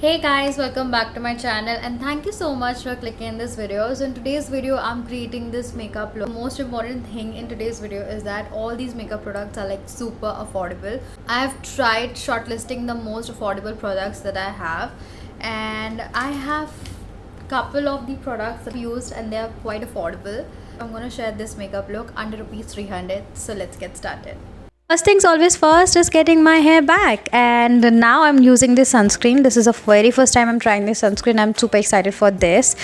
Hey guys, welcome back to my channel and thank you so much for clicking this video. So in today's video, I'm creating this makeup look. The most important thing in today's video is that all these makeup products are like super affordable. I have tried shortlisting the most affordable products that I have, and I have couple of the products I've used and they are quite affordable. I'm gonna share this makeup look under rupees 300. So let's get started. First things always first is getting my hair back, and now I'm using this sunscreen. This is the very first time I'm trying this sunscreen. I'm super excited for this,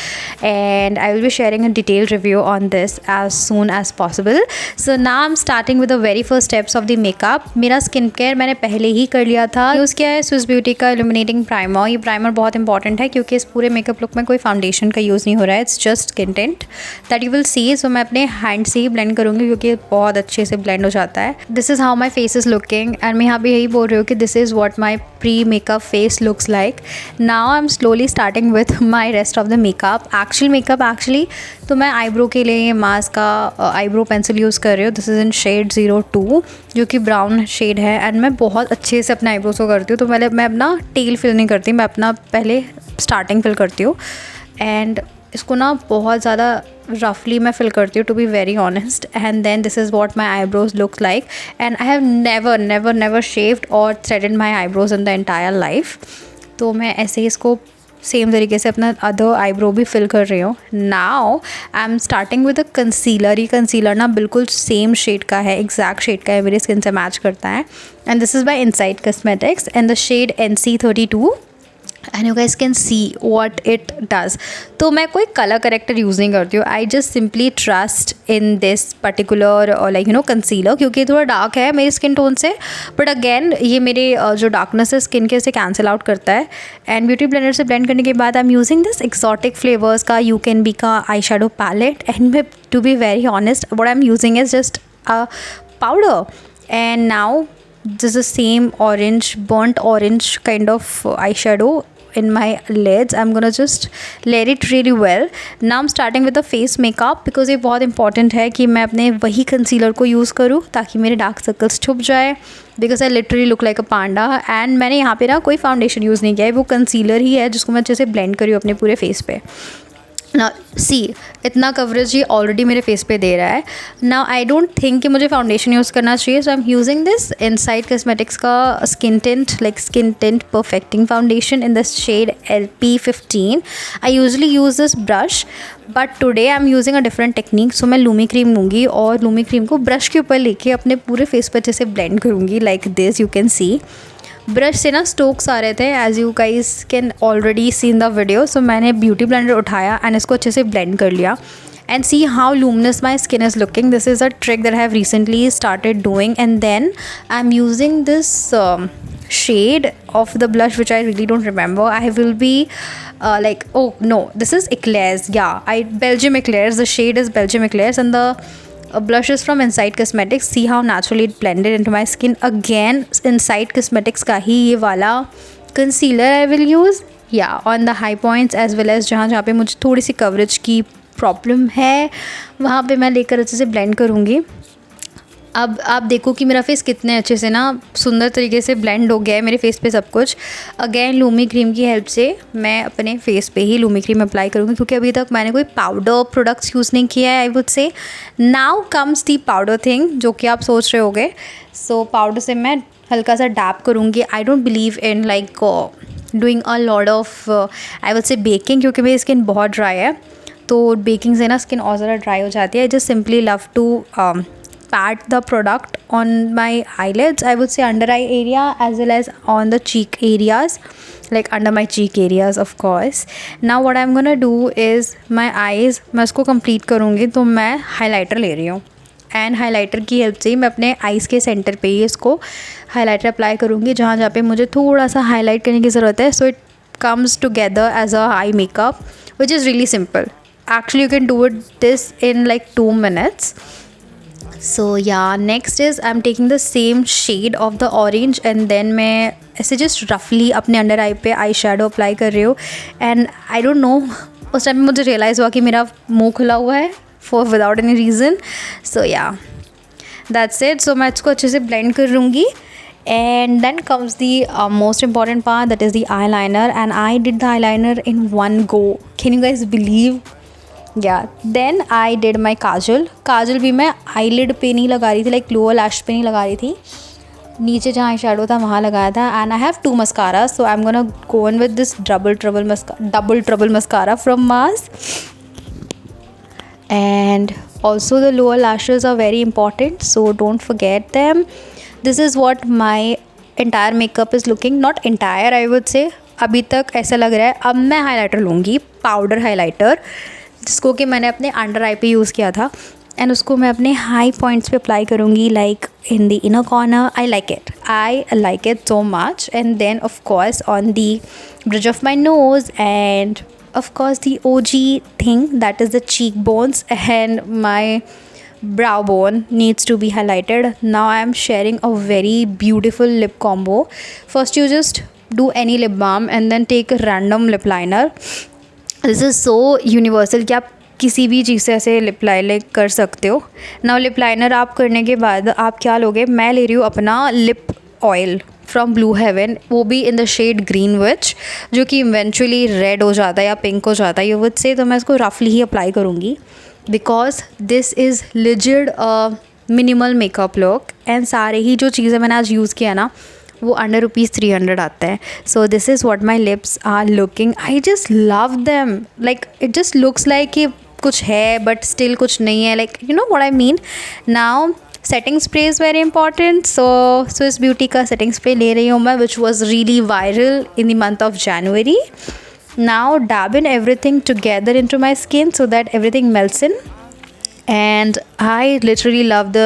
and I will be sharing a detailed review on this as soon as possible. So now I'm starting with the very first steps of the makeup. मेरा skin care मैंने पहले ही कर लिया था. Use किया है Swiss Beauty का illuminating primer. ये प्राइमर बहुत इंपॉर्टेंट है क्योंकि इस पूरे मेकअप लुक में कोई फाउंडेशन का यूज़ नहीं हो रहा है. It's just skin tint that you will see. So मैं अपने हैंड से ही ब्लेंड करूँगी क्योंकि बहुत अच्छे से ब्लेंड हो जाता है. This is how my face is looking, and मैं यहाँ पे यही बोल रही हूँ कि this is what my pre makeup face looks like. Now I am slowly starting with my rest of the makeup. Actually तो मैं आईब्रो के लिए ये मास्क का आईब्रो पेंसिल यूज़ कर रही हूँ. दिस इज़ इन शेड 02 जो कि ब्राउन शेड है, एंड मैं बहुत अच्छे से अपने आईब्रोज को करती हूँ. तो मैं अपना टेल फिल नहीं करती, मैं अपना पहले स्टार्टिंग फिल करती हूँ, एंड इसको ना बहुत ज़्यादा रफली मैं फिल करती हूँ, to be very honest. And then this is what my eyebrows looks like, and I have never shaved और threaded my eyebrows in the entire life. तो मैं ऐसे ही इसको सेम तरीके से अपना अदर आईब्रो भी फिल कर रही हूँ. Now I am starting with a concealer. ये कंसीलर ना बिल्कुल सेम शेड का है, एग्जैक्ट शेड का है, मेरी स्किन से मैच करता है. And this is by inside cosmetics and the shade NC32. And you guys can see what it does. तो मैं कोई कलर करेक्टर यूज़ नहीं करती हूँ. I just simply trust in this particular concealer, क्योंकि थोड़ा डार्क है मेरी स्किन टोन से, बट अगेन ये मेरे जो डार्कनेस है स्किन के उसे कैंसिल आउट करता है. एंड ब्यूटी ब्लेंडर से ब्लेंड करने के बाद I am using this exotic flavours का यू कैन बी का आई शेडो पैलेट. एंड मैं to be very honest what I am using is just a powder. And now this is same burnt orange kind of eyeshadow in my lids. I'm gonna just let it really well. Now I'm starting with the face makeup because ये बहुत important है कि मैं अपने वही concealer को use करूँ ताकि मेरे डार्क सर्कल्स छुप जाए, because I literally look like a Panda. And मैंने यहाँ पे ना कोई फाउंडेशन यूज़ नहीं किया है, वो कंसीलर ही है जिसको मैं अच्छे से ब्लेंड करी हूँ अपने पूरे फेस पे. ना सी इतना कवरेज ये ऑलरेडी मेरे फेस पे दे रहा है. नाउ आई डोंट थिंक कि मुझे फाउंडेशन यूज़ करना चाहिए. So I am using this Inside Cosmetics का skin tint perfecting foundation in this shade LP15. I usually use this brush, but today I am using a different technique. So मैं lumi cream लूँगी और Lumi cream को brush के ऊपर लेके अपने पूरे फेस पर अच्छे से ब्लेंड करूँगी like this. You can see brush से ना स्टोक्स आ रहे थे, as you guys can already see in the video. So मैंने ब्यूटी ब्लेंडर उठाया एंड इसको अच्छे से ब्लेंड कर लिया. And see how luminous my skin is looking. This is a trick that I have recently started doing. And then I am using this shade of the blush which I really don't remember. I will be oh no, this is Eclairs. Belgium Eclairs. The shade is Belgium Eclairs, and the blush is from Inside Cosmetics. See how naturally it blended into my skin. Again Inside Cosmetics का ही ये वाला concealer I will use on the high points as well as जहाँ पे मुझे थोड़ी सी coverage की problem है वहाँ पे मैं लेकर अच्छे से ब्लेंड करूँगी. अब आप देखो कि मेरा फेस कितने अच्छे से ना सुंदर तरीके से ब्लेंड हो गया है मेरे फेस पे सब कुछ. अगेन लूमी क्रीम की हेल्प से मैं अपने फेस पे ही लूमी क्रीम अप्लाई करूँगी क्योंकि अभी तक मैंने कोई पाउडर प्रोडक्ट्स यूज़ नहीं किया है. I would say now comes the powder thing, जो कि आप सोच रहे होगे. सो पाउडर से मैं हल्का सा डैप करूँगी. I don't believe in doing a lot of I would say baking, क्योंकि मेरी स्किन बहुत ड्राई है. तो बेकिंग से ना स्किन और ज़्यादा ड्राई हो जाती है. I just simply love to pat the product on my eyelids, I would say under eye area as well as on the cheek areas, like under my cheek areas of course. Now what I'm gonna do is my eyes मैं उसको complete करूँगी. तो मैं highlighter ले रही हूँ, and highlighter की help से मैं अपने आइज़ के सेंटर पे ही इसको हाइलाइटर अप्लाई करूँगी जहाँ पे मुझे थोड़ा सा हाईलाइट करने की ज़रूरत है. So it comes together as a eye makeup which is really simple. Actually you can do it this in like 2 minutes. So next is I'm taking the same shade of the orange and then मैं ऐसे just roughly अपने under eye पे eye shadow apply कर रही हूँ. And I don't know उस time मुझे realise हुआ कि मेरा मुंह खुला हुआ है for without any reason. So that's it. So मैं इसको अच्छे से ब्लेंड कर लूँगी. And then comes the most important part, that is the eyeliner, and I did the eyeliner in one go. Can you guys believe? Yeah, then I did my काजल भी मैं eyelid पे नहीं लगा रही थी, like lower lash पे नहीं लगा रही थी, नीचे जहाँ शेडो था वहाँ लगाया था. And I have two mascara, so I'm gonna go in with this double trouble mascara from Mars. And also the lower lashes are very important, so don't forget them. This is what my entire makeup is looking, not entire I would say. अभी तक ऐसा लग रहा है. अब मैं highlighter लूँगी, powder highlighter, जिसको कि मैंने अपने अंडर आई पे यूज़ किया था, एंड उसको मैं अपने हाई पॉइंट्स पे अप्लाई करूँगी, like in the inner corner. I like it so much. And then of course on the bridge of my nose, and of course the OG thing, that is the cheekbones, and my brow bone needs to be highlighted. Now I am sharing a very beautiful lip combo. First you just do any lip balm and then take a random lip liner. This is so universal कि आप किसी भी चीज़ से ऐसे lip liner कर सकते हो. Now lip liner आप करने के बाद आप क्या लोगे, मैं ले रही हूँ अपना lip oil from Blue Heaven, वो भी in the shade green witch, जो कि इवेंचुअली रेड हो जाता है या पिंक हो जाता है यू वुड से. तो मैं इसको रफली ही अप्लाई करूँगी because this is legit minimal makeup look. And सारे ही जो चीज़ें मैंने आज यूज़ किया ना वो अंडर ₹300 आते हैं. So this is what my lips are looking. I just love them. Like it just looks like कि कुछ है बट स्टिल कुछ नहीं है, like you know what I mean. Now setting spray is very important. So Swiss Beauty का setting spray ले रही हूँ मैं, which was really viral in the month of January. Now dab in everything together into my skin so that everything melts in. And I literally love the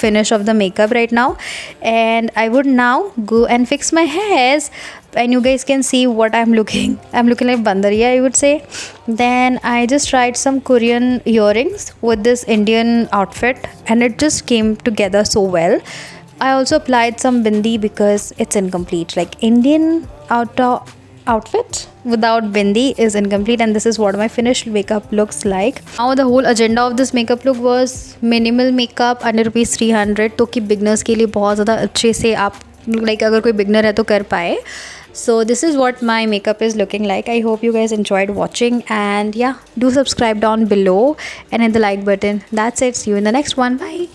finish of the makeup right now. And I would now go and fix my hairs, and you guys can see what I'm looking like Bandariya, I would say. Then I just tried some Korean earrings with this Indian outfit, and it just came together so well. I also applied some bindi because it's incomplete, like Indian outfit without bindi is incomplete. And this is what my finished makeup looks like. Now the whole agenda of this makeup look was minimal makeup under ₹300, तो कि beginners के लिए बहुत ज़्यादा अच्छे से आप like अगर कोई बिगनर है तो कर पाए. So this is what my makeup is looking like. I hope you guys enjoyed watching, and yeah, do subscribe down below and hit the like button. That's it. See you in the next one. Bye.